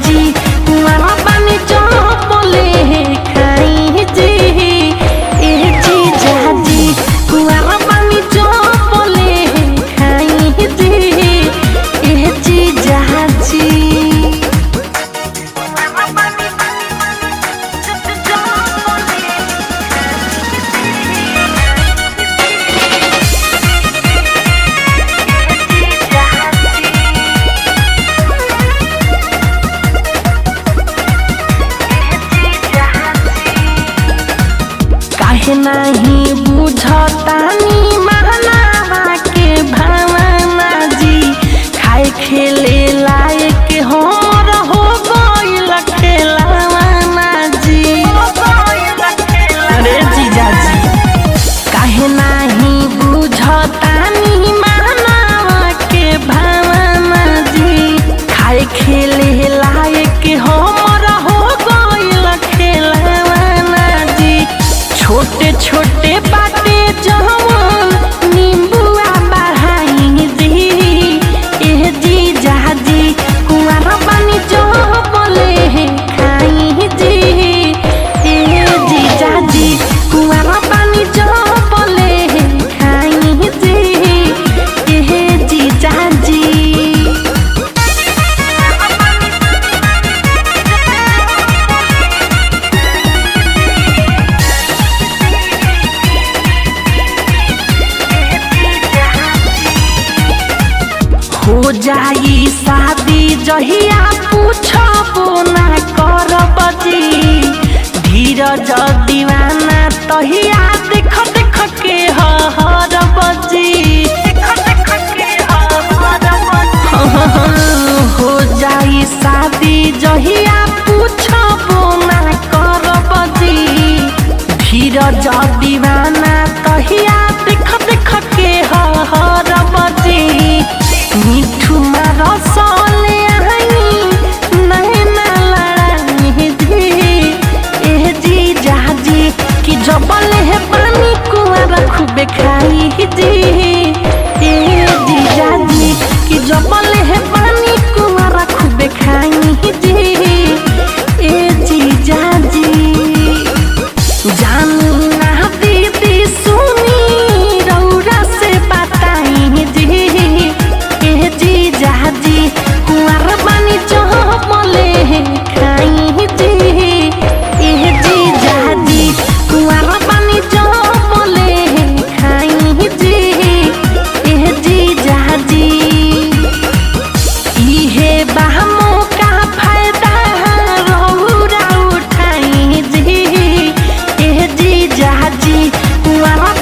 जी कुआरा पानी जो बोले खाई जी ए जीजा जी कुआरा पानी जो बोले खाई जी ए जीजा जी। काहे नहीं बुझतानी महनावा के भावना जी खाए खेले लायक हमर हो गइल खेलावाना जी। अरे जीजा जी काहे नहीं बुझतानी महनावा के भावना जी खाए खेले लायक हमर हो गइल खेलावाना जी। छोटे छोटे बाटे जवन नींबुआ बढ़ाई जी ए जीजा जी कुआरा पानी जो बोले खाई जी ए जीजा जी कुआरा पानी जो बोले खाई जी ए जीजा जी। हो जाई शादी जहिया पूछबो ना करब जी धीरज दीवाना तहिया देख देख के हरब जी। हो जाई शादी जहिया पूछबो ना करब जी धीरज दीवाना तहिया देख देख के हरब जी। मिठू मारो सोले आई नैना लड़ाई जी ए जीजा जी कि जबले है पानी कुआरा खूबे खाई जी ए जीजा जी कि जबले है पानी कुआरा खूबे खाई जी ए जीजा जी। जानी ना दीदी सुनी रौरा से बताई जी ए जीजा जी कुआरा पानी जो बोले खाई जी ए जीजा जी कुआरा पानी जो बोले खाई जी ए जीजा जी। इहे बामो का फायदा रौरा उठाई जी ए जीजा जी कुआरा